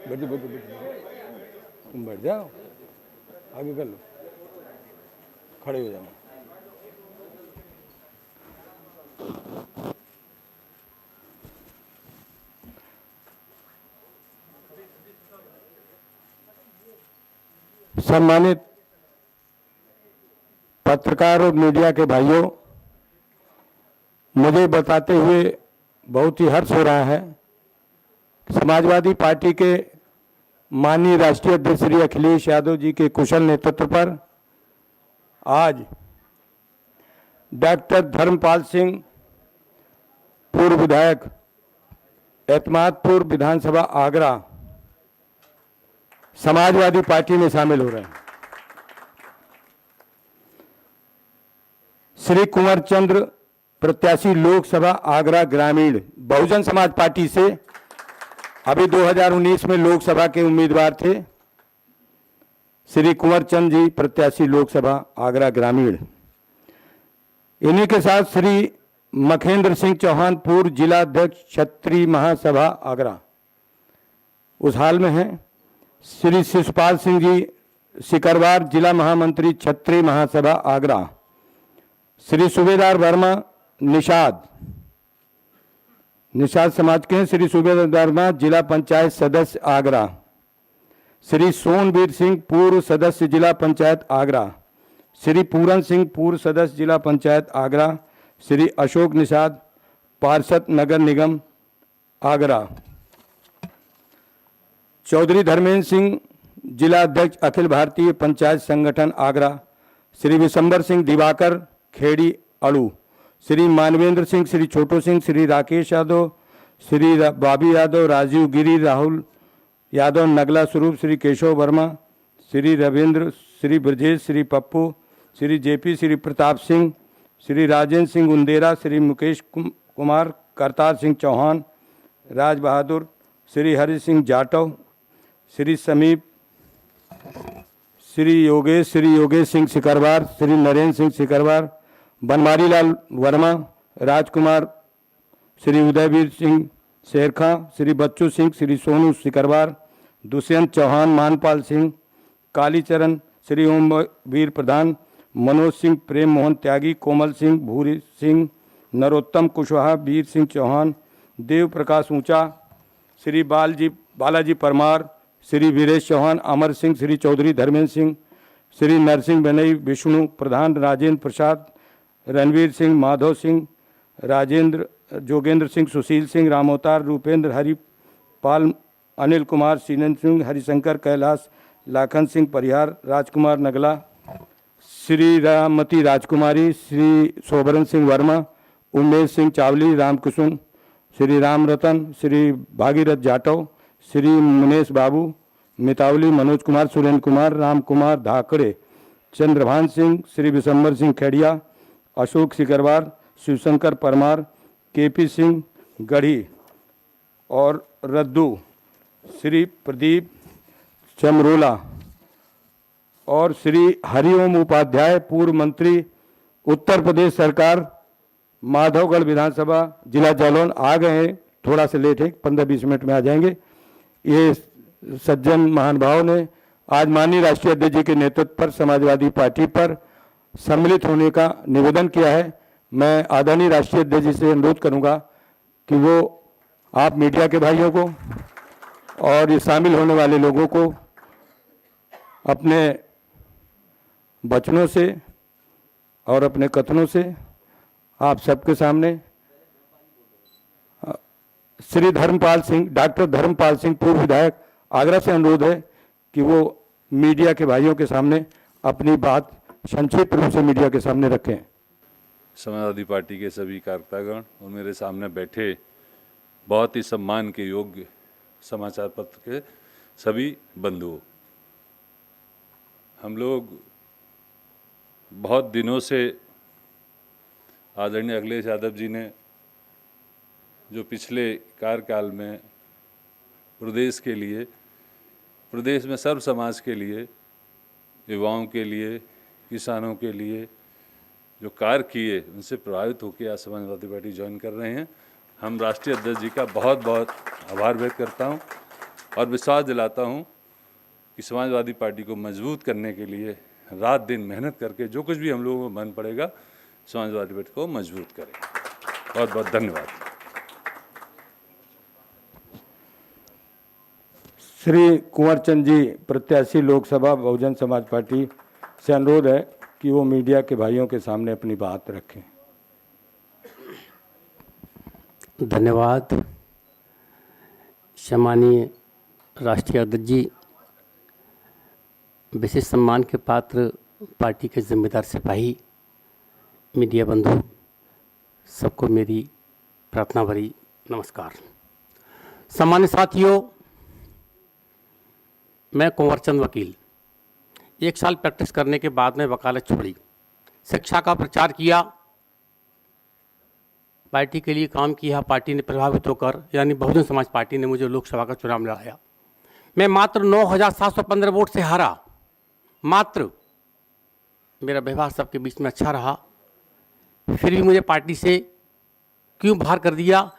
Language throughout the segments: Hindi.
बैठो बैठो बैठो, तुम बैठ जाओ, आगे कर लो, खड़े हो जाओ। सम्मानित पत्रकार और मीडिया के भाइयों, मुझे बताते हुए बहुत ही हर्ष हो रहा है। समाजवादी पार्टी के माननीय राष्ट्रीय अध्यक्ष श्री अखिलेश यादव जी के कुशल नेतृत्व पर आज डॉक्टर धर्मपाल सिंह, पूर्व विधायक, एतमादपुर विधानसभा आगरा, समाजवादी पार्टी में शामिल हो रहे हैं। श्री कुंवर चंद्र, प्रत्याशी लोकसभा आगरा ग्रामीण बहुजन समाज पार्टी से, अभी 2019 में लोकसभा के उम्मीदवार थे। श्री कुंवर चंद्र जी प्रत्याशी लोकसभा आगरा ग्रामीण। इन्हीं के साथ श्री मखेंद्र सिंह चौहान, पूर्व जिला अध्यक्ष क्षत्रिय महासभा आगरा, उस हाल में हैं। श्री शिशुपाल सिंह जी सिकरवार, जिला महामंत्री क्षत्रिय महासभा आगरा। श्री सूबेदार वर्मा निषाद समाज के हैं। श्री सूबेदार वर्मा जिला पंचायत सदस्य आगरा। श्री सोनवीर सिंह, पूर्व सदस्य जिला पंचायत आगरा। श्री पूरन सिंह, पूर्व सदस्य जिला पंचायत आगरा। श्री अशोक निषाद, पार्षद नगर निगम आगरा। चौधरी धर्मेंद्र सिंह, जिला अध्यक्ष अखिल भारतीय पंचायत संगठन आगरा। श्री विशंबर सिंह दिवाकर, खेड़ी अड़ू। श्री मानवेंद्र सिंह, श्री छोटू सिंह, श्री राकेश यादव, श्री बाबी यादव, राजीव गिरी, राहुल यादव नगला स्वरूप, श्री केशव वर्मा, श्री रविंद्र, श्री ब्रजेश, श्री पप्पू, श्री जेपी, श्री प्रताप सिंह, श्री राजेंद्र सिंह उंदेरा, श्री मुकेश कुमार, करतार सिंह चौहान, राज बहादुर, श्री हरि सिंह जाटव, श्री समीप, श्री योगेश सिंह सिकरवार, श्री नरेंद्र सिंह सिकरवार, बनवारी लाल वर्मा, राजकुमार, श्री उदयवीर सिंह शेरखा, श्री बच्चू सिंह, श्री सोनू सिकरवार, दुष्यंत चौहान, मानपाल सिंह, कालीचरण, श्री ओमवीर प्रधान, मनोज सिंह, प्रेम मोहन त्यागी, कोमल सिंह, भूरी सिंह, नरोत्तम कुशवाहा, वीर सिंह चौहान, देव प्रकाश ऊंचा, श्री बालाजी परमार, श्री वीरेश चौहान, अमर सिंह, श्री चौधरी धर्मेंद्र सिंह, श्री नरसिंह बनई, विष्णु प्रधान, राजेंद्र प्रसाद, रणवीर सिंह, माधव सिंह, राजेंद्र, जोगेंद्र सिंह, सुशील सिंह, रामोतार, रूपेंद्र, हरिपाल, अनिल कुमार, सीनन सिंह, हरिशंकर, कैलाश, लाखन सिंह परिहार, राजकुमार नगला, श्री राममती राजकुमारी, श्री सोबरन सिंह वर्मा, उमेश सिंह चावली, रामकुसुम, श्री राम रतन, श्री भागीरथ जाटव, श्री मुनेश बाबू, मितावली, मनोज कुमार, सुरेंद्र कुमार, राम कुमार धाकड़े, चंद्रभान सिंह, श्री विशंबर सिंह खेड़िया, अशोक सिकरवार, शिवशंकर परमार, केपी सिंह गढ़ी और रद्दू, श्री प्रदीप चमरोला और श्री हरिओम उपाध्याय, पूर्व मंत्री उत्तर प्रदेश सरकार, माधवगढ़ विधानसभा जिला जालौन, आ गए हैं, थोड़ा सा लेट है, 15-20 मिनट में आ जाएंगे। ये सज्जन महानुभाव ने आज माननीय राष्ट्रीय अध्यक्ष जी के नेतृत्व पर समाजवादी पार्टी पर सम्मिलित होने का निवेदन किया है। मैं आदरणीय राष्ट्रीय अध्यक्ष जी से अनुरोध करूंगा कि वो आप मीडिया के भाइयों को और ये शामिल होने वाले लोगों को अपने वचनों से और अपने कथनों से आप सबके सामने श्री धर्मपाल सिंह, डॉक्टर धर्मपाल सिंह, पूर्व विधायक आगरा से अनुरोध है कि वो मीडिया के भाइयों के सामने अपनी बात संक्षिप्त रूप से मीडिया के सामने रखें। समाजवादी पार्टी के सभी कार्यकर्तागण और मेरे सामने बैठे बहुत ही सम्मान के योग्य समाचार पत्र के सभी बंधुओं, हम लोग बहुत दिनों से आदरणीय अखिलेश यादव जी ने जो पिछले कार्यकाल में प्रदेश के लिए, प्रदेश में सर्व समाज के लिए, युवाओं के लिए, किसानों के लिए जो कार्य किए, उनसे प्रभावित होकर आज समाजवादी पार्टी ज्वाइन कर रहे हैं। हम राष्ट्रीय अध्यक्ष जी का बहुत बहुत आभार व्यक्त करता हूं और विश्वास दिलाता हूँ कि समाजवादी पार्टी को मजबूत करने के लिए रात दिन मेहनत करके जो कुछ भी हम लोगों को मन पड़ेगा, समाजवादी पार्टी को मजबूत करें। बहुत बहुत धन्यवाद। श्री कुंवर चंद जी प्रत्याशी लोकसभा बहुजन समाज पार्टी से अनुरोध है कि वो मीडिया के भाइयों के सामने अपनी बात रखें। धन्यवाद। सम्मानीय राष्ट्रीय अध्यक्ष जी, विशेष सम्मान के पात्र पार्टी के जिम्मेदार सिपाही, मीडिया बंधु, सबको मेरी प्रार्थना भरी नमस्कार। सम्मानित साथियों, मैं कुंवर चंद वकील 1 साल प्रैक्टिस करने के बाद में वकालत छोड़ी, शिक्षा का प्रचार किया, पार्टी के लिए काम किया। पार्टी ने प्रभावित होकर यानी बहुजन समाज पार्टी ने मुझे लोकसभा का चुनाव लड़ाया। मैं मात्र 9,715 वोट से हारा। मात्र मेरा व्यवहार सबके बीच में अच्छा रहा, फिर भी मुझे पार्टी से क्यों बाहर कर दिया,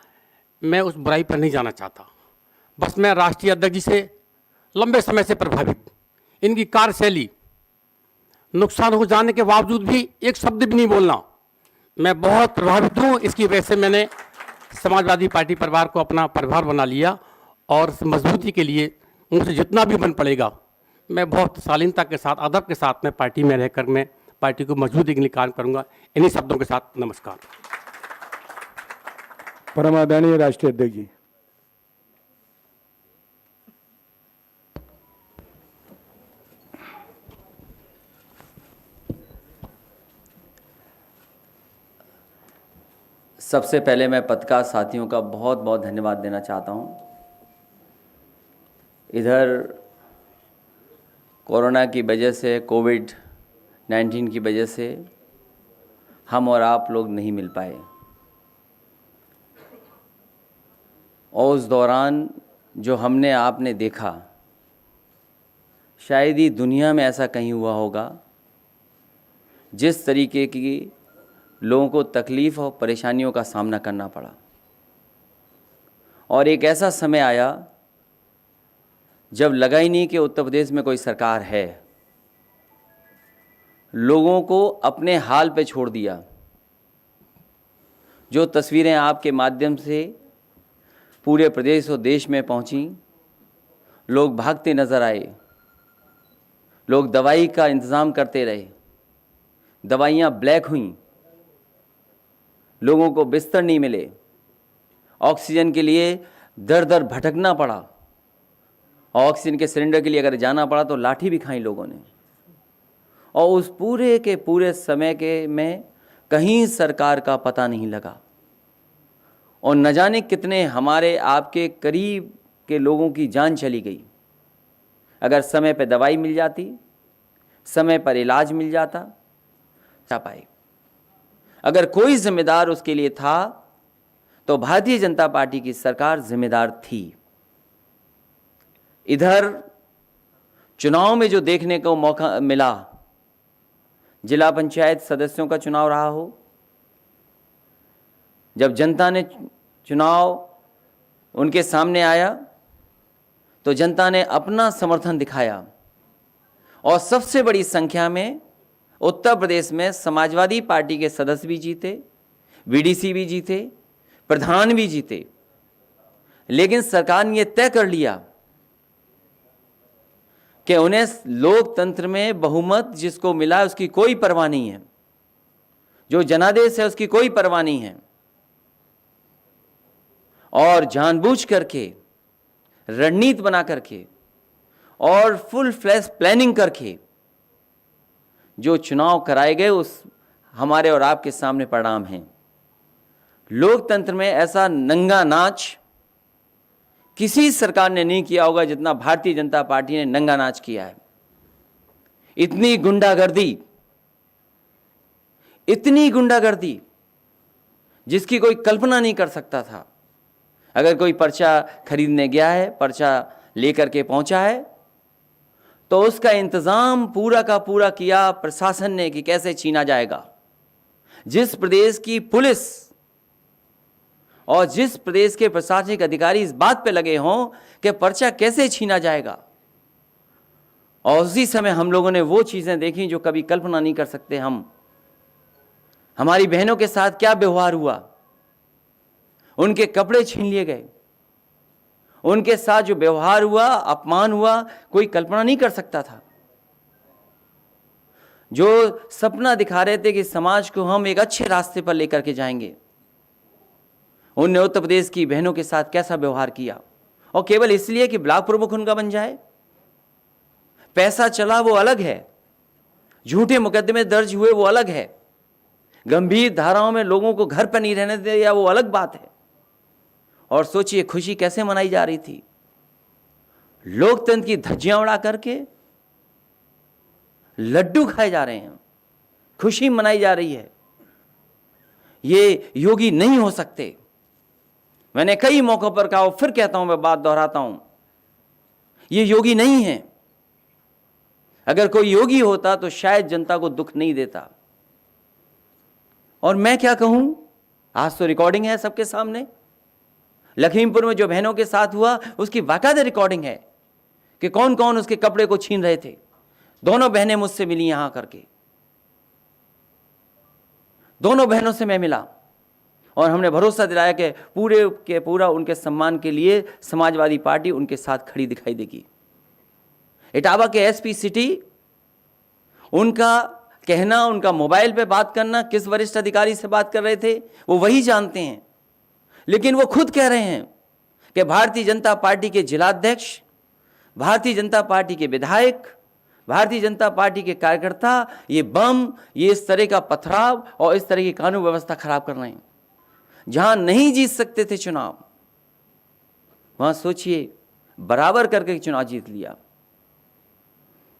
मैं उस बुराई पर नहीं जाना चाहता। बस मैं राष्ट्रीय अध्यक्ष जी से लंबे समय से प्रभावित, इनकी कार्यशैली, नुकसान हो जाने के बावजूद भी एक शब्द भी नहीं बोलना, मैं बहुत प्रभावित हूँ। इसकी वजह से मैंने समाजवादी पार्टी परिवार को अपना परिवार बना लिया और मजबूती के लिए मुझसे जितना भी बन पड़ेगा मैं बहुत शालीनता के साथ, अदब के साथ मैं पार्टी में रहकर मैं पार्टी को मजबूती के लिए काम करूँगा। इन्हीं शब्दों के साथ नमस्कार। परम आदरणीय राष्ट्रीय अध्यक्ष जी। सबसे पहले मैं पत्रकार साथियों का बहुत बहुत धन्यवाद देना चाहता हूँ। इधर कोरोना की वजह से, कोविड-19 की वजह से हम और आप लोग नहीं मिल पाए, और उस दौरान जो हमने आपने देखा, शायद ही दुनिया में ऐसा कहीं हुआ होगा। जिस तरीके की लोगों को तकलीफ़ और परेशानियों का सामना करना पड़ा, और एक ऐसा समय आया जब लगा ही नहीं कि उत्तर प्रदेश में कोई सरकार है। लोगों को अपने हाल पे छोड़ दिया। जो तस्वीरें आपके माध्यम से पूरे प्रदेश और देश में पहुंची, लोग भागते नज़र आए, लोग दवाई का इंतज़ाम करते रहे, दवाइयाँ ब्लैक हुईं, लोगों को बिस्तर नहीं मिले, ऑक्सीजन के लिए दर दर भटकना पड़ा, ऑक्सीजन के सिलेंडर के लिए अगर जाना पड़ा तो लाठी भी खाई लोगों ने। और उस पूरे के पूरे समय के में कहीं सरकार का पता नहीं लगा, और न जाने कितने हमारे आपके करीब के लोगों की जान चली गई। अगर समय पर दवाई मिल जाती, समय पर इलाज मिल जाता, जा पाए। अगर कोई जिम्मेदार उसके लिए था तो भारतीय जनता पार्टी की सरकार जिम्मेदार थी। इधर चुनाव में जो देखने को मौका मिला, जिला पंचायत सदस्यों का चुनाव रहा हो, जब जनता ने चुनाव उनके सामने आया तो जनता ने अपना समर्थन दिखाया, और सबसे बड़ी संख्या में उत्तर प्रदेश में समाजवादी पार्टी के सदस्य भी जीते, वीडीसी भी जीते, प्रधान भी जीते। लेकिन सरकार ने यह तय कर लिया कि उन्हें लोकतंत्र में बहुमत जिसको मिला है उसकी कोई परवाह नहीं है, जो जनादेश है उसकी कोई परवाह नहीं है, और जानबूझ करके, रणनीति बना करके और फुल फ्लैश प्लानिंग करके जो चुनाव कराए गए, उस हमारे और आपके सामने परिणाम हैं। लोकतंत्र में ऐसा नंगा नाच किसी सरकार ने नहीं किया होगा जितना भारतीय जनता पार्टी ने नंगा नाच किया है। इतनी गुंडागर्दी जिसकी कोई कल्पना नहीं कर सकता था। अगर कोई पर्चा खरीदने गया है, पर्चा लेकर के पहुंचा है, तो उसका इंतज़ाम पूरा का पूरा किया प्रशासन ने कि कैसे छीना जाएगा। जिस प्रदेश की पुलिस और जिस प्रदेश के प्रशासनिक अधिकारी इस बात पे लगे हों कि पर्चा कैसे छीना जाएगा, और उसी समय हम लोगों ने वो चीज़ें देखी जो कभी कल्पना नहीं कर सकते हम। हमारी बहनों के साथ क्या व्यवहार हुआ, उनके कपड़े छीन लिए गए, उनके साथ जो व्यवहार हुआ, अपमान हुआ, कोई कल्पना नहीं कर सकता था। जो सपना दिखा रहे थे कि समाज को हम एक अच्छे रास्ते पर लेकर के जाएंगे, उनने उत्तर प्रदेश की बहनों के साथ कैसा व्यवहार किया, और केवल इसलिए कि ब्लॉक प्रमुख उनका बन जाए। पैसा चला वो अलग है, झूठे मुकदमे दर्ज हुए वो अलग है, गंभीर धाराओं में लोगों को घर पर नहीं रहने दिया वो अलग बात है। और सोचिए खुशी कैसे मनाई जा रही थी, लोकतंत्र की धज्जियां उड़ा करके लड्डू खाए जा रहे हैं, खुशी मनाई जा रही है। ये योगी नहीं हो सकते। मैंने कई मौकों पर कहा, फिर कहता हूं, मैं बात दोहराता हूं, ये योगी नहीं है। अगर कोई योगी होता तो शायद जनता को दुख नहीं देता। और मैं क्या कहूं, आज तो रिकॉर्डिंग है सबके सामने। लखीमपुर में जो बहनों के साथ हुआ उसकी बाकायदा रिकॉर्डिंग है कि कौन कौन उसके कपड़े को छीन रहे थे। दोनों बहनें मुझसे मिली यहां करके, दोनों बहनों से मैं मिला और हमने भरोसा दिलाया कि पूरे के पूरा उनके सम्मान के लिए समाजवादी पार्टी उनके साथ खड़ी दिखाई देगी। इटावा के एसपी सिटी, उनका कहना, उनका मोबाइल पे बात करना, किस वरिष्ठ अधिकारी से बात कर रहे थे वो वही जानते हैं। लेकिन वो खुद कह रहे हैं कि भारतीय जनता पार्टी के जिलाध्यक्ष, भारतीय जनता पार्टी के विधायक, भारतीय जनता पार्टी के कार्यकर्ता ये बम, ये इस तरह का पथराव और इस तरह की कानून व्यवस्था खराब कर रहे हैं। जहां नहीं जीत सकते थे चुनाव, वहां सोचिए बराबर करके चुनाव जीत लिया,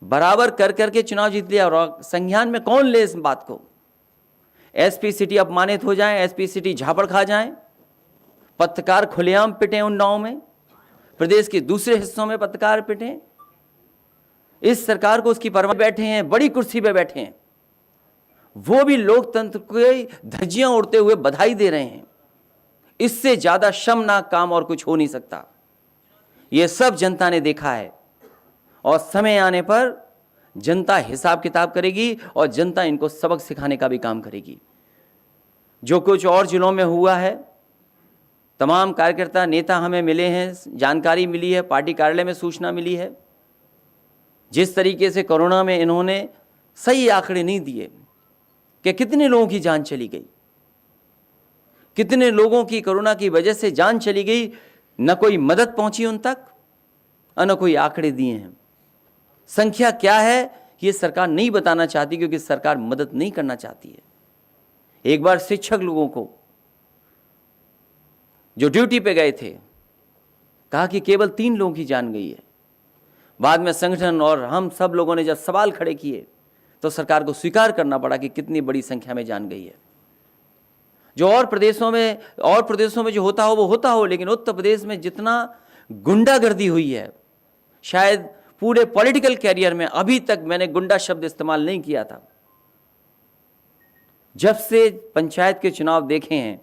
बराबर कर करके चुनाव जीत लिया। और संज्ञान में कौन ले इस बात को? एसपी सिटी अपमानित हो जाए, एसपी सिटी झापड़ खा जाए, पत्रकार खुलेआम पिटे उन्नाव में, प्रदेश के दूसरे हिस्सों में पत्रकार पिटे। इस सरकार को उसकी परवाह बैठे हैं, बड़ी कुर्सी पे बैठे हैं, वो भी लोकतंत्र के धज्जियां उड़ते हुए बधाई दे रहे हैं। इससे ज्यादा शर्मनाक काम और कुछ हो नहीं सकता। ये सब जनता ने देखा है और समय आने पर जनता हिसाब किताब करेगी और जनता इनको सबक सिखाने का भी काम करेगी। जो कुछ और जिलों में हुआ है, तमाम कार्यकर्ता नेता हमें मिले हैं, जानकारी मिली है, पार्टी कार्यालय में सूचना मिली है। जिस तरीके से कोरोना में इन्होंने सही आंकड़े नहीं दिए कि कितने लोगों की जान चली गई, कितने लोगों की कोरोना की वजह से जान चली गई, न कोई मदद पहुंची उन तक, न कोई आंकड़े दिए हैं। संख्या क्या है ये सरकार नहीं बताना चाहती, क्योंकि सरकार मदद नहीं करना चाहती है। एक बार शिक्षक लोगों को जो ड्यूटी पे गए थे, कहा कि केवल 3 लोगों की जान गई है। बाद में संगठन और हम सब लोगों ने जब सवाल खड़े किए तो सरकार को स्वीकार करना पड़ा कि कितनी बड़ी संख्या में जान गई है। जो और प्रदेशों में जो होता हो वो होता हो, लेकिन उत्तर प्रदेश में जितना गुंडागर्दी हुई है, शायद पूरे पॉलिटिकल कैरियर में अभी तक मैंने गुंडा शब्द इस्तेमाल नहीं किया था। जब से पंचायत के चुनाव देखे हैं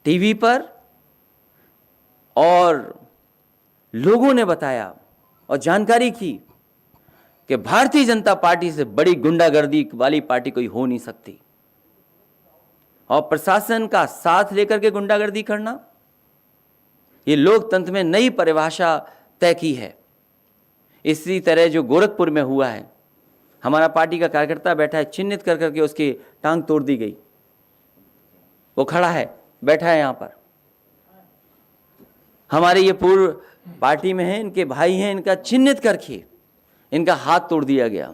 टीवी पर और लोगों ने बताया और जानकारी की कि भारतीय जनता पार्टी से बड़ी गुंडागर्दी वाली पार्टी कोई हो नहीं सकती। और प्रशासन का साथ लेकर के गुंडागर्दी करना, ये लोकतंत्र में नई परिभाषा तय की है। इसी तरह जो गोरखपुर में हुआ है, हमारा पार्टी का कार्यकर्ता बैठा है, चिन्हित कर करके उसकी टांग तोड़ दी गई। वो खड़ा है, बैठा है यहाँ पर। हमारे ये पूर्व पार्टी में है, इनके भाई हैं, इनका चिन्हित करके इनका हाथ तोड़ दिया गया।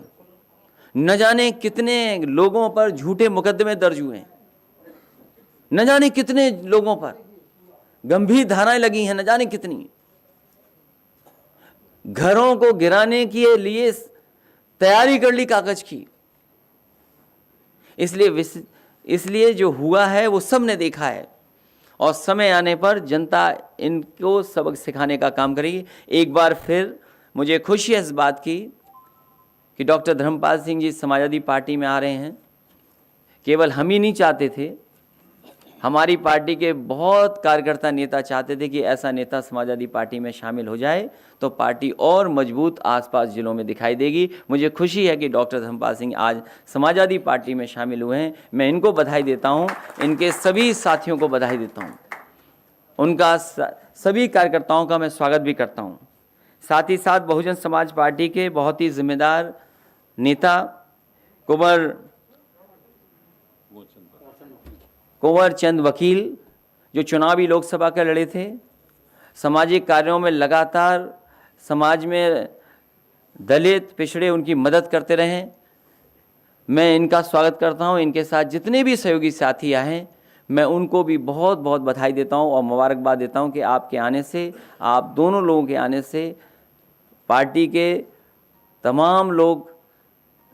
न जाने कितने लोगों पर झूठे मुकदमे दर्ज हुए, न जाने कितने लोगों पर गंभीर धाराएं लगी हैं, न जाने कितनी। घरों को गिराने के लिए तैयारी कर ली कागज की। इसलिए जो हुआ है वो सब ने देखा है और समय आने पर जनता इनको सबक सिखाने का काम करेगी। एक बार फिर मुझे खुशी है इस बात की कि डॉक्टर धर्मपाल सिंह जी समाजवादी पार्टी में आ रहे हैं। केवल हम ही नहीं चाहते थे, हमारी पार्टी के बहुत कार्यकर्ता नेता चाहते थे कि ऐसा नेता समाजवादी पार्टी में शामिल हो जाए तो पार्टी और मजबूत आसपास जिलों में दिखाई देगी। मुझे खुशी है कि डॉक्टर धर्मपाल सिंह आज समाजवादी पार्टी में शामिल हुए हैं। मैं इनको बधाई देता हूं, इनके सभी साथियों को बधाई देता हूं, उनका सभी कार्यकर्ताओं का मैं स्वागत भी करता हूं। साथ ही साथ बहुजन समाज पार्टी के बहुत ही जिम्मेदार नेता कुंवर चंद वकील, जो चुनावी लोकसभा के लड़े थे, सामाजिक कार्यों में लगातार समाज में दलित पिछड़े उनकी मदद करते रहे। मैं इनका स्वागत करता हूं। इनके साथ जितने भी सहयोगी साथी आए हैं, मैं उनको भी बहुत बहुत बधाई देता हूं और मुबारकबाद देता हूं कि आपके आने से, आप दोनों लोगों के आने से पार्टी के तमाम लोग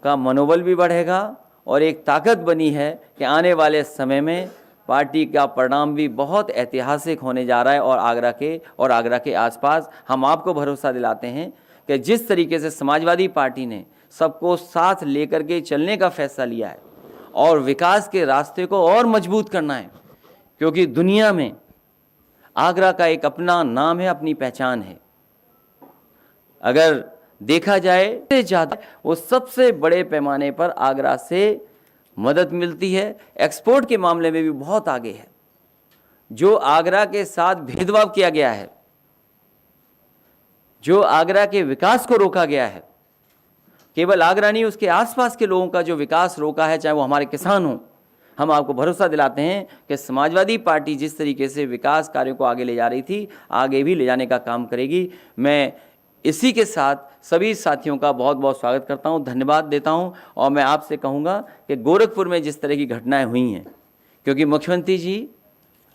का मनोबल भी बढ़ेगा और एक ताकत बनी है कि आने वाले समय में पार्टी का परिणाम भी बहुत ऐतिहासिक होने जा रहा है। और आगरा के आसपास हम आपको भरोसा दिलाते हैं कि जिस तरीके से समाजवादी पार्टी ने सबको साथ लेकर के चलने का फैसला लिया है और विकास के रास्ते को और मजबूत करना है, क्योंकि दुनिया में आगरा का एक अपना नाम है, अपनी पहचान है। अगर देखा जाए ज़्यादा वो सबसे बड़े पैमाने पर आगरा से मदद मिलती है, एक्सपोर्ट के मामले में भी बहुत आगे है। जो आगरा के साथ भेदभाव किया गया है, जो आगरा के विकास को रोका गया है, केवल आगरा नहीं उसके आसपास के लोगों का जो विकास रोका है, चाहे वो हमारे किसान हों, हम आपको भरोसा दिलाते हैं कि समाजवादी पार्टी जिस तरीके से विकास कार्यों को आगे ले जा रही थी, आगे भी ले जाने का काम करेगी। मैं इसी के साथ सभी साथियों का बहुत बहुत स्वागत करता हूं, धन्यवाद देता हूं। और मैं आपसे कहूंगा कि गोरखपुर में जिस तरह की घटनाएं हुई हैं, क्योंकि मुख्यमंत्री जी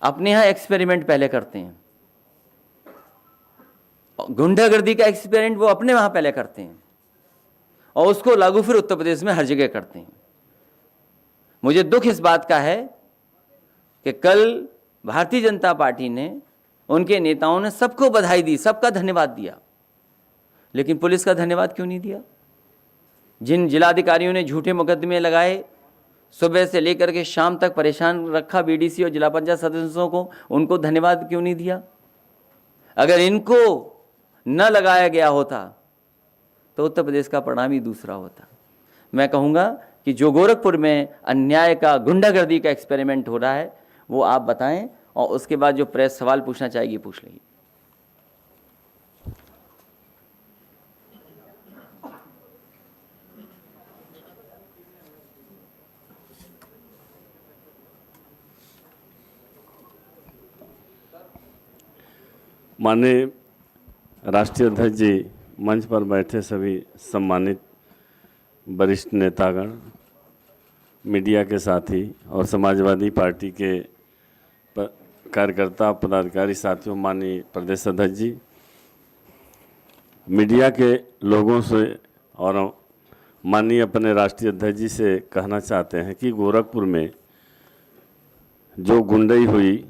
अपने यहाँ एक्सपेरिमेंट पहले करते हैं, गुंडागर्दी का एक्सपेरिमेंट वो अपने वहाँ पहले करते हैं और उसको लागू फिर उत्तर प्रदेश में हर जगह करते हैं। मुझे दुख इस बात का है कि कल भारतीय जनता पार्टी ने, उनके नेताओं ने सबको बधाई दी, सबका धन्यवाद दिया, लेकिन पुलिस का धन्यवाद क्यों नहीं दिया? जिन जिलाधिकारियों ने झूठे मुकदमे लगाए, सुबह से लेकर के शाम तक परेशान रखा बीडीसी और जिला पंचायत सदस्यों को, उनको धन्यवाद क्यों नहीं दिया? अगर इनको न लगाया गया होता तो उत्तर प्रदेश का परिणाम ही दूसरा होता। मैं कहूँगा कि जो गोरखपुर में अन्याय का, गुंडागर्दी का एक्सपेरिमेंट हो रहा है, वो आप बताएं और उसके बाद जो प्रेस सवाल पूछना चाहेगी पूछ लेगी। माननीय राष्ट्रीय अध्यक्ष जी, मंच पर बैठे सभी सम्मानित वरिष्ठ नेतागण, मीडिया के साथी और समाजवादी पार्टी के कार्यकर्ता पदाधिकारी साथियों, माननीय प्रदेश अध्यक्ष जी, मीडिया के लोगों से और माननीय अपने राष्ट्रीय अध्यक्ष जी से कहना चाहते हैं कि गोरखपुर में जो गुंडई हुई,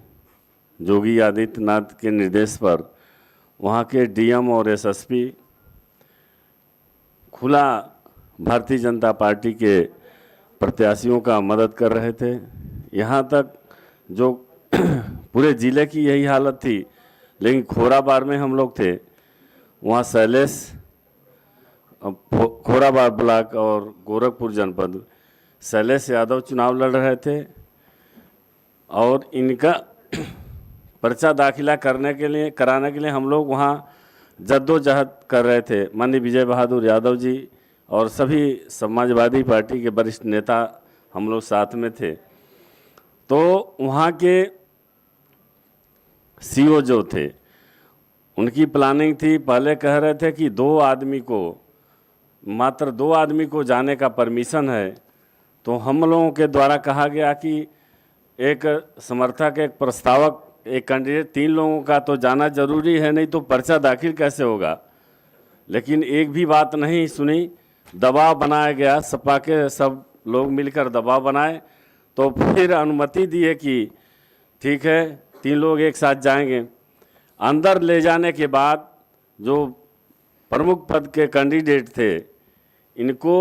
योगी आदित्यनाथ के निर्देश पर वहाँ के डीएम और एसएसपी खुला भारतीय जनता पार्टी के प्रत्याशियों का मदद कर रहे थे। यहाँ तक जो पूरे ज़िले की यही हालत थी, लेकिन खोराबार में हम लोग थे, वहाँ शैलेश, खोराबार ब्लॉक और गोरखपुर जनपद, शैलेश यादव चुनाव लड़ रहे थे और इनका पर्चा दाखिला कराने के लिए हम लोग वहाँ जद्दोजहद कर रहे थे। माननीय विजय बहादुर यादव जी और सभी समाजवादी पार्टी के वरिष्ठ नेता हम लोग साथ में थे। तो वहाँ के सीओ जो थे, उनकी प्लानिंग थी, पहले कह रहे थे कि मात्र दो आदमी को जाने का परमिशन है। तो हम लोगों के द्वारा कहा गया कि एक समर्थक, एक प्रस्तावक, एक कैंडिडेट, 3 लोगों का तो जाना जरूरी है, नहीं तो पर्चा दाखिल कैसे होगा। लेकिन एक भी बात नहीं सुनी, दबाव बनाया गया, सपा के सब लोग मिलकर दबाव बनाए, तो फिर अनुमति दी है कि ठीक है 3 लोग एक साथ जाएंगे। अंदर ले जाने के बाद जो प्रमुख पद के कैंडिडेट थे, इनको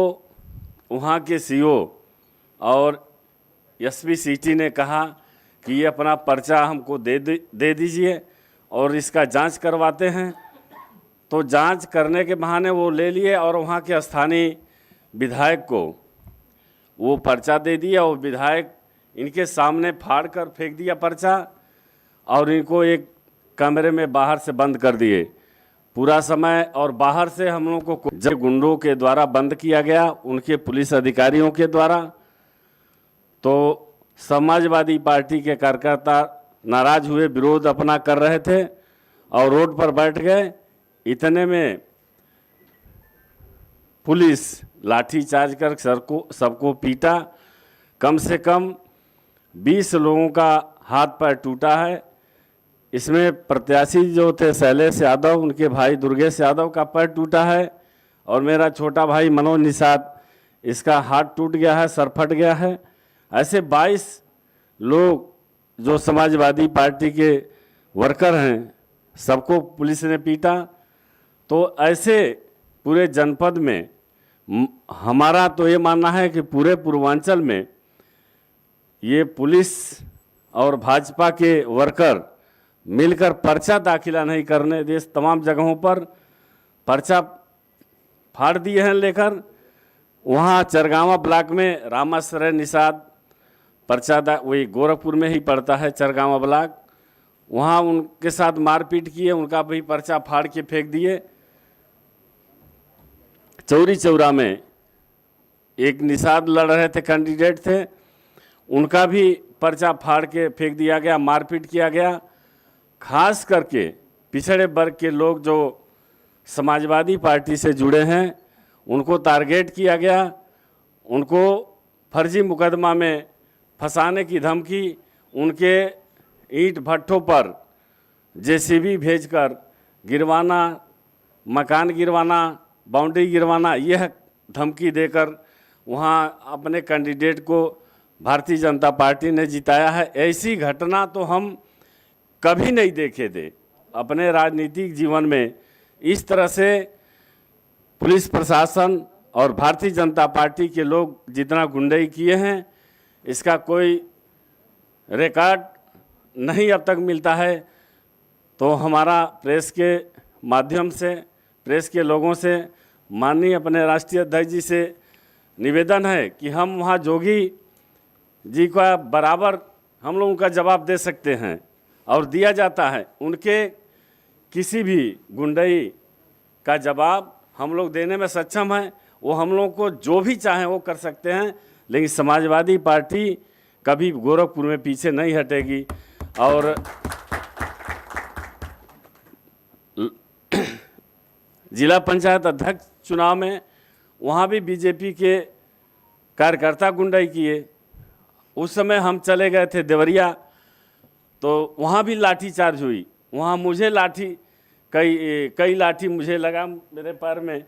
वहाँ के सीओ और एसपी सिटी ने कहा कि ये अपना पर्चा हमको दे दीजिए और इसका जांच करवाते हैं। तो जांच करने के बहाने वो ले लिए और वहाँ के स्थानीय विधायक को वो पर्चा दे दिया और विधायक इनके सामने फाड़ कर फेंक दिया पर्चा और इनको एक कमरे में बाहर से बंद कर दिए पूरा समय। और बाहर से हम लोगों को जब गुंडों के द्वारा बंद किया गया, उनके पुलिस अधिकारियों के द्वारा, तो समाजवादी पार्टी के कार्यकर्ता नाराज हुए, विरोध अपना कर रहे थे और रोड पर बैठ गए। इतने में पुलिस लाठी चार्ज कर सबको पीटा। कम से कम 20 लोगों का हाथ पैर टूटा है। इसमें प्रत्याशी जो थे शैलेश यादव, उनके भाई दुर्गेश यादव का पैर टूटा है और मेरा छोटा भाई मनोज निषाद, इसका हाथ टूट गया है, सर फट गया है। ऐसे 22 लोग जो समाजवादी पार्टी के वर्कर हैं, सबको पुलिस ने पीटा। तो ऐसे पूरे जनपद में हमारा तो ये मानना है कि पूरे पूर्वांचल में ये पुलिस और भाजपा के वर्कर मिलकर पर्चा दाखिला नहीं करने दे, तमाम जगहों पर पर्चा फाड़ दिए हैं लेकर। वहाँ चरगावा ब्लॉक में रामाश्रय निषाद पर्चा वही गोरखपुर में ही पड़ता है चरगावा ब्लॉक, वहाँ उनके साथ मारपीट किए, उनका भी पर्चा फाड़ के फेंक दिए। चौरी चौरा में एक निषाद लड़ रहे थे, कैंडिडेट थे, उनका भी पर्चा फाड़ के फेंक दिया गया, मारपीट किया गया। खास करके पिछड़े वर्ग के लोग जो समाजवादी पार्टी से जुड़े हैं, उनको टारगेट किया गया, उनको फर्जी मुकदमा में फंसाने की धमकी, उनके ईंट भट्ठों पर जेसीबी भेजकर गिरवाना, मकान गिरवाना, बाउंड्री गिरवाना, यह धमकी देकर वहाँ अपने कैंडिडेट को भारतीय जनता पार्टी ने जिताया है। ऐसी घटना तो हम कभी नहीं देखे थे अपने राजनीतिक जीवन में। इस तरह से पुलिस प्रशासन और भारतीय जनता पार्टी के लोग जितना गुंडाई किए हैं, इसका कोई रिकॉर्ड नहीं अब तक मिलता है। तो हमारा प्रेस के माध्यम से, प्रेस के लोगों से माननीय अपने राष्ट्रीय अध्यक्ष जी से निवेदन है कि हम वहाँ जोगी जी का बराबर हम लोगों का जवाब दे सकते हैं और दिया जाता है। उनके किसी भी गुंडाई का जवाब हम लोग देने में सक्षम हैं। वो हम लोग को जो भी चाहें वो कर सकते हैं, लेकिन समाजवादी पार्टी कभी गोरखपुर में पीछे नहीं हटेगी। और जिला पंचायत अध्यक्ष चुनाव में वहाँ भी बीजेपी के कार्यकर्ता गुंडाई किए। उस समय हम चले गए थे देवरिया, तो वहाँ भी लाठी चार्ज हुई। वहाँ मुझे लाठी कई लाठी मुझे लगा मेरे पैर में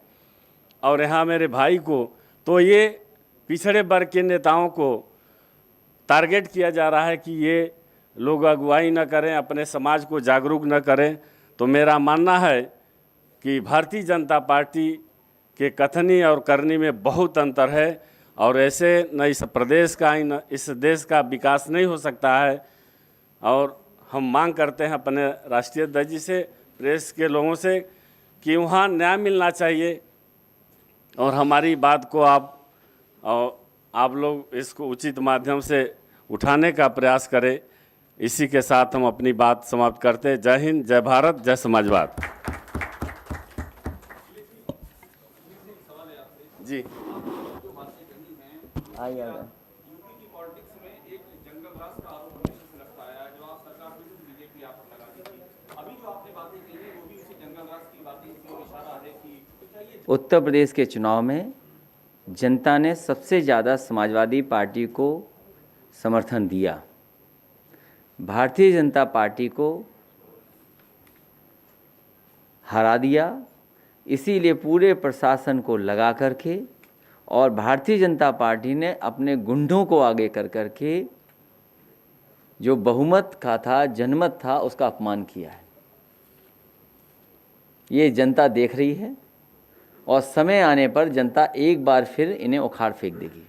और यहाँ मेरे भाई को। तो ये पिछड़े वर्ग के नेताओं को टारगेट किया जा रहा है कि ये लोग अगुवाई न करें, अपने समाज को जागरूक न करें। तो मेरा मानना है कि भारतीय जनता पार्टी के कथनी और करनी में बहुत अंतर है और ऐसे न इस प्रदेश का न इस देश का विकास नहीं हो सकता है। और हम मांग करते हैं अपने राष्ट्रीय अध्यक्ष जी से, प्रेस के लोगों से, कि वहाँ न्याय मिलना चाहिए और हमारी बात को आप लोग इसको उचित माध्यम से उठाने का प्रयास करें। इसी के साथ हम अपनी बात समाप्त करते हैं। जय हिंद, जय भारत, जय समाजवाद। जी उत्तर प्रदेश के चुनाव में जनता ने सबसे ज़्यादा समाजवादी पार्टी को समर्थन दिया। भारतीय जनता पार्टी को हरा दिया। इसीलिए पूरे प्रशासन को लगा करके और भारतीय जनता पार्टी ने अपने गुंडों को आगे कर करके जो बहुमत का था, जनमत था, उसका अपमान किया है। ये जनता देख रही है और समय आने पर जनता एक बार फिर इन्हें उखाड़ फेंक देगी।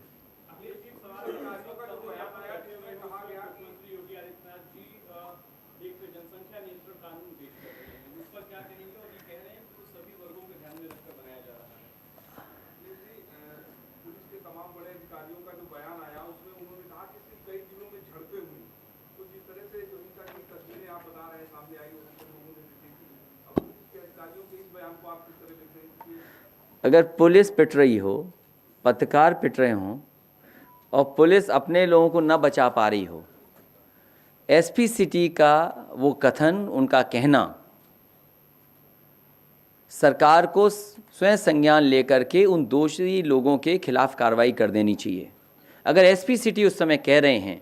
अगर पुलिस पिट रही हो, पत्रकार पिट रहे हों और पुलिस अपने लोगों को न बचा पा रही हो, एसपी सिटी का वो कथन, उनका कहना सरकार को स्वयं संज्ञान लेकर के उन दोषी लोगों के खिलाफ कार्रवाई कर देनी चाहिए। अगर एसपी सिटी उस समय कह रहे हैं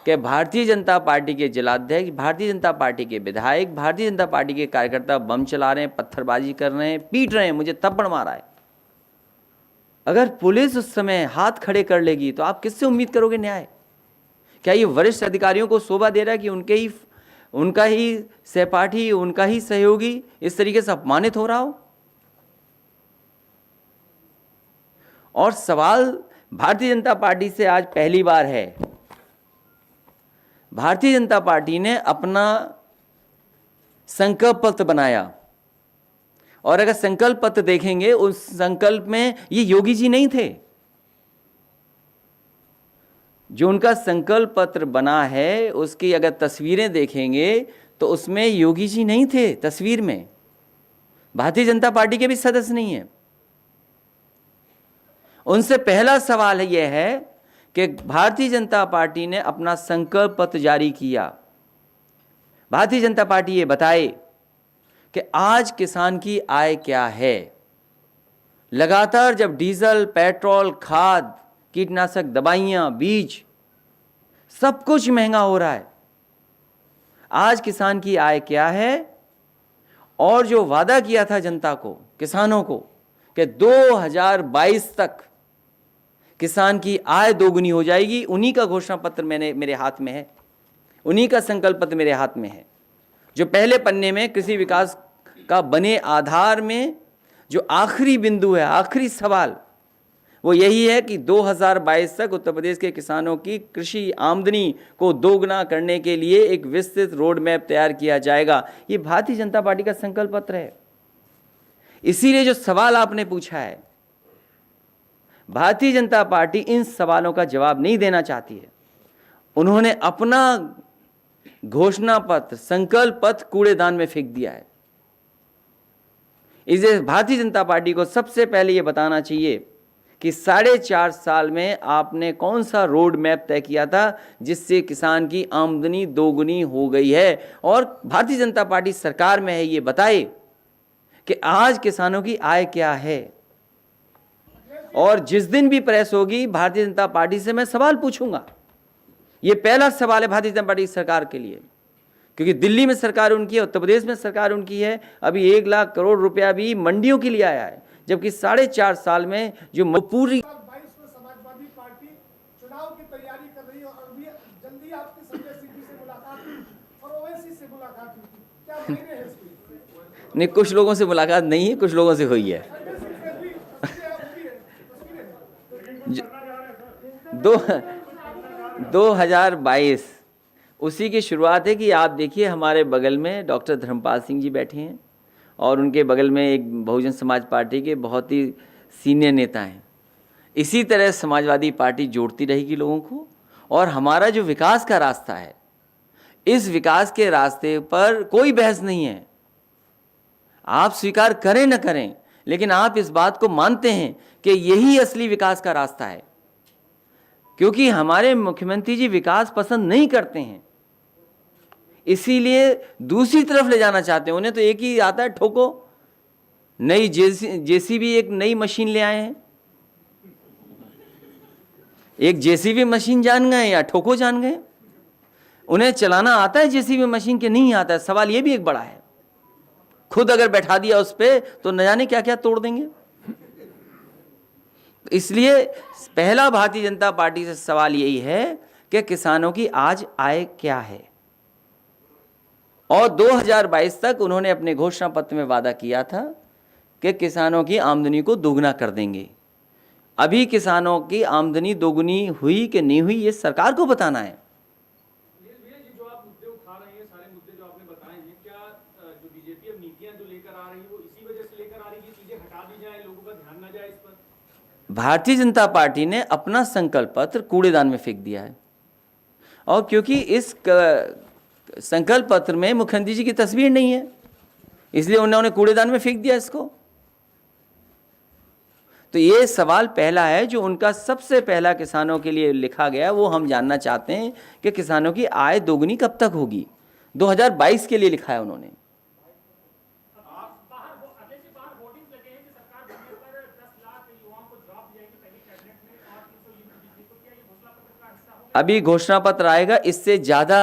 कि भारतीय जनता पार्टी के जिलाध्यक्ष, भारतीय जनता पार्टी के विधायक, भारतीय जनता पार्टी के कार्यकर्ता बम चला रहे हैं, पत्थरबाजी कर रहे हैं, पीट रहे हैं, मुझे थप्पड़ मारा है, अगर पुलिस उस समय हाथ खड़े कर लेगी तो आप किससे उम्मीद करोगे न्याय? क्या ये वरिष्ठ अधिकारियों को शोभा दे रहा है कि उनका ही सहपाठी, उनका ही सहयोगी इस तरीके से अपमानित हो रहा हो? और सवाल भारतीय जनता पार्टी से आज पहली बार है। भारतीय जनता पार्टी ने अपना संकल्प पत्र बनाया और अगर संकल्प पत्र देखेंगे, उस संकल्प में ये योगी जी नहीं थे। जो उनका संकल्प पत्र बना है उसकी अगर तस्वीरें देखेंगे तो उसमें योगी जी नहीं थे तस्वीर में, भारतीय जनता पार्टी के भी सदस्य नहीं है। उनसे पहला सवाल यह है कि भारतीय जनता पार्टी ने अपना संकल्प पत्र जारी किया, भारतीय जनता पार्टी ये बताए कि आज किसान की आय क्या है। लगातार जब डीजल, पेट्रोल, खाद, कीटनाशक दवाइयाँ, बीज, सब कुछ महंगा हो रहा है, आज किसान की आय क्या है? और जो वादा किया था जनता को, किसानों को, कि 2022 तक किसान की आय दोगुनी हो जाएगी, उन्हीं का घोषणा पत्र मेरे हाथ में है, उन्हीं का संकल्प पत्र मेरे हाथ में है। जो पहले पन्ने में कृषि विकास का बने आधार में जो आखिरी बिंदु है, आखिरी सवाल, वो यही है कि 2022 तक उत्तर प्रदेश के किसानों की कृषि आमदनी को दोगुना करने के लिए एक विस्तृत रोड मैप तैयार किया जाएगा। ये भारतीय जनता पार्टी का संकल्प पत्र है। इसीलिए जो सवाल आपने पूछा है, भारतीय जनता पार्टी इन सवालों का जवाब नहीं देना चाहती है। उन्होंने अपना घोषणा पत्र, संकल्प पत्र कूड़ेदान में फेंक दिया है। इसे भारतीय जनता पार्टी को सबसे पहले ये बताना चाहिए कि 4.5 साल में आपने कौन सा रोड मैप तय किया था जिससे किसान की आमदनी दोगुनी हो गई है। और भारतीय जनता पार्टी सरकार में है, ये बताए कि आज किसानों की आय क्या है। और जिस दिन भी प्रेस होगी भारतीय जनता पार्टी से मैं सवाल पूछूंगा। ये पहला सवाल है भारतीय जनता पार्टी सरकार के लिए, क्योंकि दिल्ली में सरकार उनकी है, उत्तर प्रदेश में सरकार उनकी है। अभी 1 लाख करोड़ रुपया भी मंडियों के लिए आया है, जबकि 4.5 साल में जो पूरी 2022 में समाजवादी पार्टी चुनाव की तैयारी कर रही है और अभी जल्दी आपकी संजय सिंह से मुलाकात हुई और ओवैसी से मुलाकात हुई, क्या मायने है इसके? नहीं, कुछ लोगों से मुलाकात नहीं है, कुछ लोगों से हुई है। 2022 उसी की शुरुआत है कि आप देखिए हमारे बगल में डॉक्टर धर्मपाल सिंह जी बैठे हैं और उनके बगल में एक बहुजन समाज पार्टी के बहुत ही सीनियर नेता हैं। इसी तरह समाजवादी पार्टी जोड़ती रहेगी लोगों को। और हमारा जो विकास का रास्ता है, इस विकास के रास्ते पर कोई बहस नहीं है। आप स्वीकार करें न करें, लेकिन आप इस बात को मानते हैं कि यही असली विकास का रास्ता है, क्योंकि हमारे मुख्यमंत्री जी विकास पसंद नहीं करते हैं, इसीलिए दूसरी तरफ ले जाना चाहते हैं। उन्हें तो एक ही आता है, ठोको। नई जेसीबी एक नई मशीन ले आए हैं, एक जेसीबी मशीन जान गए या ठोको जान गए। उन्हें चलाना आता है जेसीबी मशीन के नहीं आता है, सवाल ये भी एक बड़ा है। खुद अगर बैठा दिया उस पर तो न जाने क्या क्या तोड़ देंगे। इसलिए पहला भारतीय जनता पार्टी से सवाल यही है कि किसानों की आज आय क्या है। और 2022 तक उन्होंने अपने घोषणा पत्र में वादा किया था कि किसानों की आमदनी को दोगुना कर देंगे। अभी किसानों की आमदनी दोगुनी हुई कि नहीं हुई, ये सरकार को बताना है। जो आप मुद्दे उठा रहे हैं, सारे मुद्दे जो आपने बताए हैं, क्या जो बीजेपी अब नीतियां जो लेकर आ रही है वो इसी वजह से लेकर आ रही है कि चीजें हटा दी जाए, लोगों का ध्यान न जाए इस पर? भारतीय जनता पार्टी ने अपना संकल्प पत्र कूड़ेदान में फेंक दिया है। और क्योंकि इस संकल्प पत्र में मुख्यमंत्री जी की तस्वीर नहीं है, इसलिए उन्होंने कूड़ेदान में फेंक दिया इसको। तो ये सवाल पहला है जो उनका सबसे पहला किसानों के लिए लिखा गया, वो हम जानना चाहते हैं कि किसानों की आय दोगुनी कब तक होगी। 2022 के लिए लिखा है उन्होंने। अभी घोषणा पत्र आएगा, इससे ज़्यादा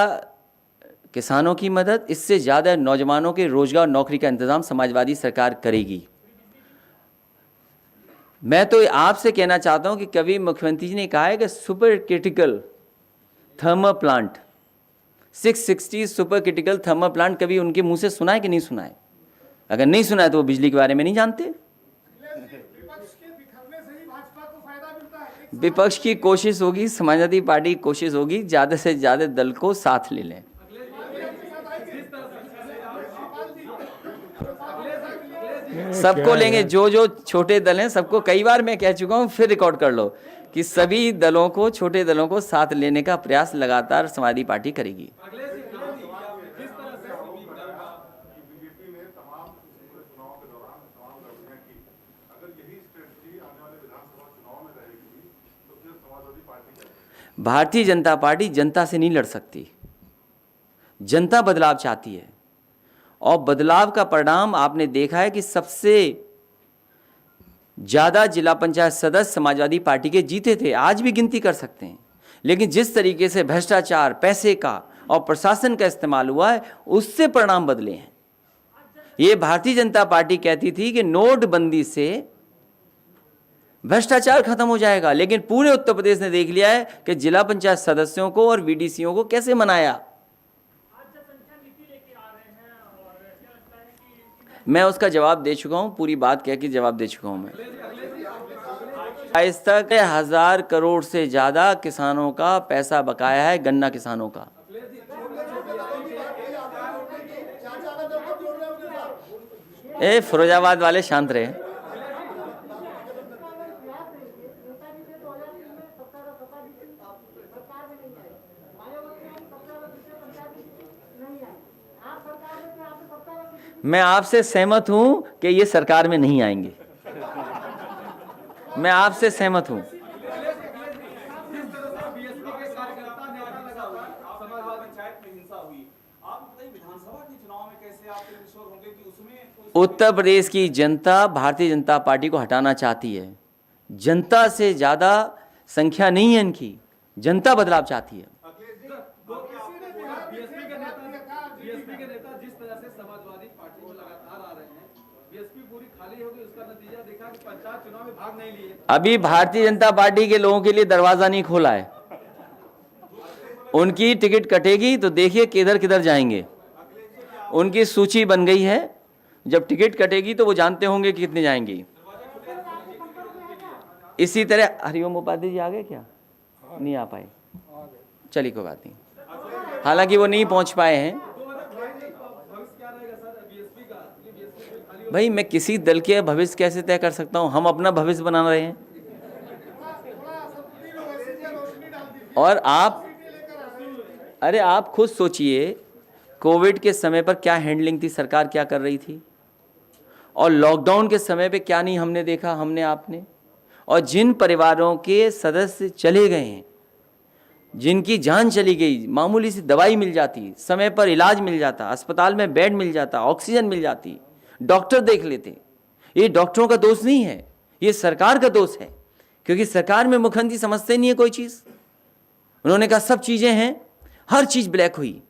किसानों की मदद, इससे ज़्यादा नौजवानों के रोजगार नौकरी का इंतजाम समाजवादी सरकार करेगी। मैं तो आपसे कहना चाहता हूं कि कभी मुख्यमंत्री जी ने कहा है कि super critical thermal plant, 660 super critical thermal plant कभी उनके मुंह से सुना है कि नहीं सुना है? अगर नहीं सुना है तो वो बिजली के बारे में नहीं जानते। विपक्ष के बिखरने से ही भाजपा को फायदा मिलता है। विपक्ष की कोशिश होगी, समाजवादी पार्टी की कोशिश होगी ज़्यादा से ज़्यादा दल को साथ ले लें। सबको लेंगे, जो जो छोटे दल हैं सबको। कई बार मैं कह चुका हूं, फिर रिकॉर्ड कर लो कि सभी दलों को, छोटे दलों को साथ लेने का प्रयास लगातार समाजवादी पार्टी करेगी। भारतीय जनता पार्टी जनता से नहीं लड़ सकती। जनता बदलाव चाहती है और बदलाव का परिणाम आपने देखा है कि सबसे ज़्यादा जिला पंचायत सदस्य समाजवादी पार्टी के जीते थे, आज भी गिनती कर सकते हैं। लेकिन जिस तरीके से भ्रष्टाचार, पैसे का और प्रशासन का इस्तेमाल हुआ है, उससे परिणाम बदले हैं। ये भारतीय जनता पार्टी कहती थी कि नोटबंदी से भ्रष्टाचार खत्म हो जाएगा, लेकिन पूरे उत्तर प्रदेश ने देख लिया है कि जिला पंचायत सदस्यों को और वीडीसीओ को कैसे मनाया। मैं उसका जवाब दे चुका हूं, पूरी बात कह के जवाब दे चुका हूं। मैं आज तक 1000 करोड़ से ज़्यादा किसानों का पैसा बकाया है, गन्ना किसानों का। फिरोजाबाद वाले शांत रहे। मैं आपसे सहमत हूं कि ये सरकार में नहीं आएंगे। मैं आपसे सहमत हूं। उत्तर प्रदेश की जनता भारतीय जनता पार्टी को हटाना चाहती है। जनता से ज़्यादा संख्या नहीं है इनकी, जनता बदलाव चाहती है। अभी भारतीय जनता पार्टी के लोगों के लिए दरवाजा नहीं खोला है। उनकी टिकट कटेगी तो देखिए किधर किधर जाएंगे। उनकी सूची बन गई है, जब टिकट कटेगी तो वो जानते होंगे कि कितने जाएंगे। इसी तरह हरिओम उपाध्याय जी आ गए क्या? नहीं आ पाए, चलिए कोई बात नहीं, हालांकि वो नहीं पहुंच पाए हैं। भाई मैं किसी दल के भविष्य कैसे तय कर सकता हूं? हम अपना भविष्य बना रहे हैं। और आप खुद सोचिए, कोविड के समय पर क्या हैंडलिंग थी, सरकार क्या कर रही थी, और लॉकडाउन के समय पे क्या नहीं हमने देखा, हमने आपने। और जिन परिवारों के सदस्य चले गए हैं, जिनकी जान चली गई, मामूली सी दवाई मिल जाती, समय पर इलाज मिल जाता, अस्पताल में बेड मिल जाता, ऑक्सीजन मिल जाती, डॉक्टर देख लेते। ये डॉक्टरों का दोष नहीं है, ये सरकार का दोष है, क्योंकि सरकार में मुख्यमंत्री समझते नहीं है कोई चीज़। उन्होंने कहा सब चीज़ें हैं, हर चीज़ ब्लैक हुई।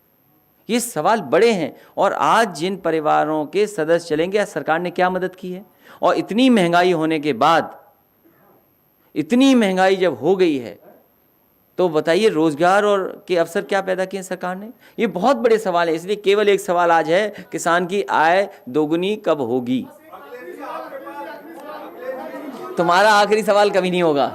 ये सवाल बड़े हैं। और आज जिन परिवारों के सदस्य चलेंगे, सरकार ने क्या मदद की है? और इतनी महंगाई होने के बाद, इतनी महंगाई जब हो गई है, तो बताइए रोजगार और के अवसर क्या पैदा किए सरकार ने? ये बहुत बड़े सवाल है। इसलिए केवल एक सवाल आज है, किसान की आय दोगुनी कब होगी? तुम्हारा आखिरी सवाल कभी नहीं होगा।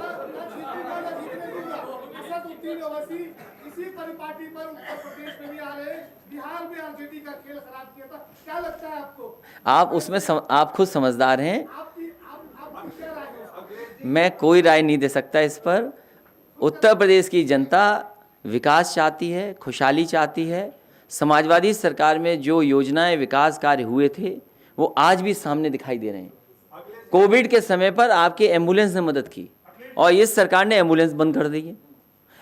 इसी परिपाटी पर उत्तर प्रदेश में भी आ रहे, बिहार में आरजेडी का खेल खराब किया था। क्या लगता है आपको? आप उसमें आप खुद समझदार हैं। आपकी क्या राय है? मैं कोई राय नहीं दे सकता इस पर। उत्तर प्रदेश की जनता विकास चाहती है, खुशहाली चाहती है। समाजवादी सरकार में जो योजनाएं, विकास कार्य हुए थे, वो आज भी सामने दिखाई दे रहे हैं। कोविड के समय पर आपके एम्बुलेंस ने मदद की, और इस सरकार ने एम्बुलेंस बंद कर दी है।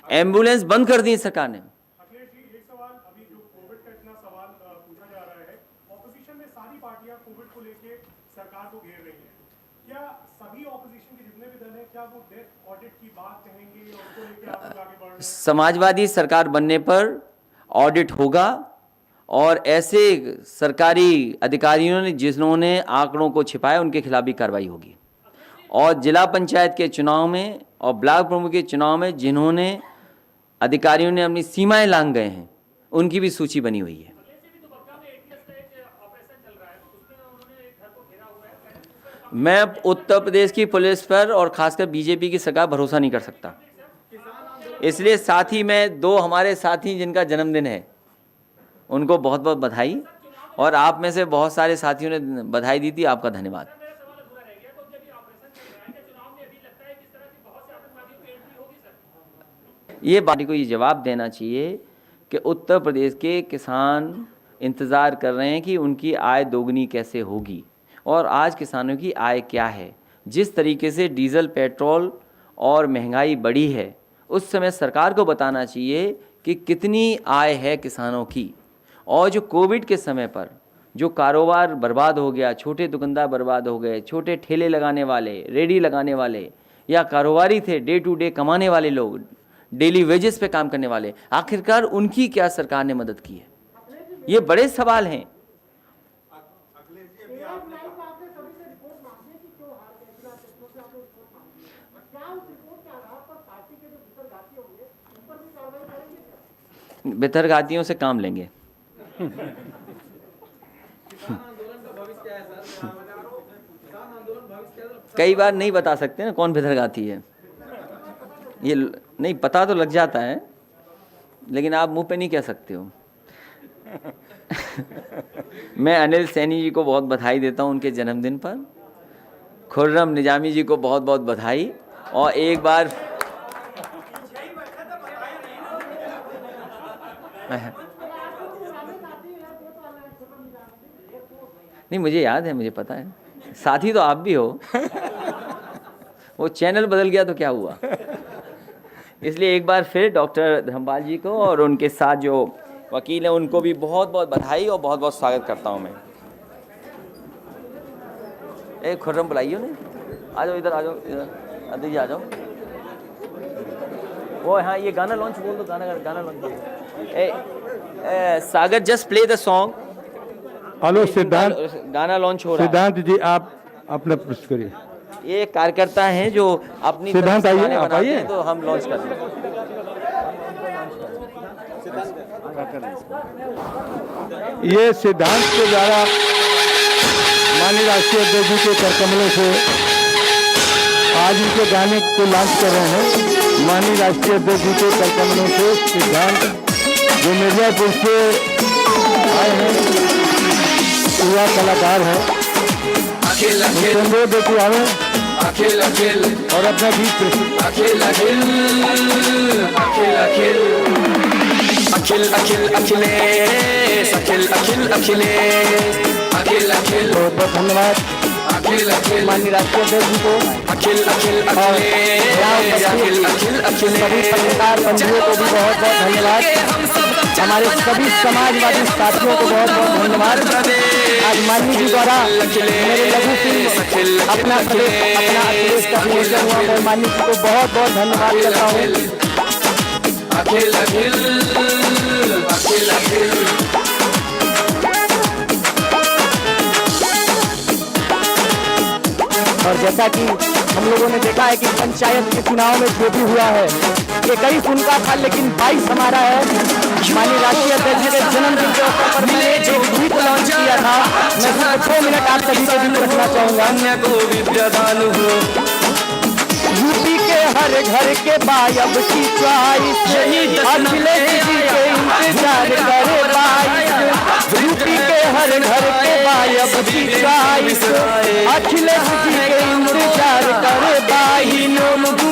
एम्बुलेंस बंद कर दी सरकार ने। अखिलेश जी, एक सवाल, अभी जो कोविड का इतना सवाल पूछा जा रहा है, ऑपोजिशन में सारी पार्टियां कोविड को लेके सरकार को घेर रही हैं। क्या सभी ऑपोजिशन के जितने भी दल हैं, क्या वो डेथ ऑडिट की बात कहेंगे और उसको लेके आप लोग आगे बढ़ रहे हैं? समाजवादी सरकार बनने पर ऑडिट होगा, और ऐसे सरकारी अधिकारियों ने जिन्होंने आंकड़ों को छिपाया उनके खिलाफ भी कार्रवाई होगी। और जिला पंचायत के चुनाव में और ब्लॉक प्रमुख के चुनाव में जिन्होंने अधिकारियों ने अपनी सीमाएं लांघ गए हैं, उनकी भी सूची बनी हुई है। मैं उत्तर प्रदेश की पुलिस पर और खासकर बीजेपी की सरकार भरोसा नहीं कर सकता, इसलिए साथ ही में दो हमारे साथी जिनका जन्मदिन है उनको बहुत बहुत बधाई, और आप में से बहुत सारे साथियों ने बधाई दी थी, आपका धन्यवाद। ये बात को ये जवाब देना चाहिए कि उत्तर प्रदेश के किसान इंतज़ार कर रहे हैं कि उनकी आय दोगुनी कैसे होगी, और आज किसानों की आय क्या है। जिस तरीके से डीजल पेट्रोल और महंगाई बढ़ी है, उस समय सरकार को बताना चाहिए कि कितनी आय है किसानों की। और जो कोविड के समय पर जो कारोबार बर्बाद हो गया, छोटे दुकानदार बर्बाद हो गए, छोटे ठेले लगाने वाले, रेडी लगाने वाले या कारोबारी थे, डे टू डे कमाने वाले लोग, डेली वेजेस पे काम करने वाले, आखिरकार उनकी क्या सरकार ने मदद की है? ये बड़े सवाल हैं। बेतरघातियों से काम लेंगे। कई बार नहीं बता सकते ना कौन बेतरघाती है, ये नहीं पता तो लग जाता है, लेकिन आप मुंह पे नहीं कह सकते हो। मैं अनिल सैनी जी को बहुत बधाई देता हूं उनके जन्मदिन पर, खुर्रम निजामी जी को बहुत बहुत बधाई, और एक बार नहीं, मुझे याद है, मुझे पता है, साथी तो आप भी हो। वो चैनल बदल गया तो क्या हुआ। इसलिए एक बार फिर डॉक्टर धर्मपाल जी को और उनके साथ जो वकील हैं उनको भी बहुत बहुत बधाई और बहुत बहुत स्वागत करता हूं मैं। एक खुर्रम बुलाइए उन्हें, आ जाओ इधर, आ जाओ इधर, अदिति आ जाओ। वो हाँ, ये गाना लॉन्च बोल दो, गाना लॉन्च बोल दो। Sagar just play the song. Hello Siddhant, गाना लॉन्च हो रहा है। सिद्धांत जी आप अपना प्रश्न करिए। ये कार्यकर्ता हैं जो अपनी सिद्धांत तरफ से आइए, गाने आप बनाते आइए। हैं, तो हम लॉन्च कर दें। ये सिद्धांत के द्वारा माननीय राष्ट्रीय अध्यक्ष जी के करकमलों से आज उनके गाने को लॉन्च कर रहे हैं। माननीय राष्ट्रीय अध्यक्ष जी के करकमलों से सिद्धांत जो मिर्जापुर से आए हैं, युवा कलाकार हैं, अनुरोध है कि आवे और अपना गीत प्रस्तुत। अखिल अखिल अखिलेश, अखिल अखिल अखिलेश, अखिल अखिल, बहुत बहुत धन्यवाद अखिल अखिल, माननीय राष्ट्रीय अध्यक्ष जी को, अखिल अखिल अखिलेश, अखिल अखिल अखिलेश। सभी पत्रकार बंधुओं को भी बहुत बहुत धन्यवाद। हमारे सभी समाजवादी साथियों को बहुत बहुत धन्यवाद। आज माननीय जी द्वारा मेरे लघु फिल्म अपना अखिलेश का विमोचन हुआ। मैं माननीय जी को बहुत बहुत धन्यवाद करता हूँ। अखिल अखिल अखिल अखिल, और जैसा कि हम लोगों ने देखा है कि पंचायत के चुनाव में जो भी हुआ है, 21 उनका था लेकिन 22 हमारा है। माननीय राष्ट्रीय अध्यक्ष जी के जन्मदिन के अवसर पर मैंने एक गीत लॉन्च किया था, मैं सिर्फ 2 मिनट आप सभी के बीच रखना चाहूँगा। यूपी के हर घर के बायब की च्वाइस, अखिलेश जी के इंतजार करे 22। यूपी के हर घर के बायब की च्वाइस, अखिलेश जी के इंतजार करे 22।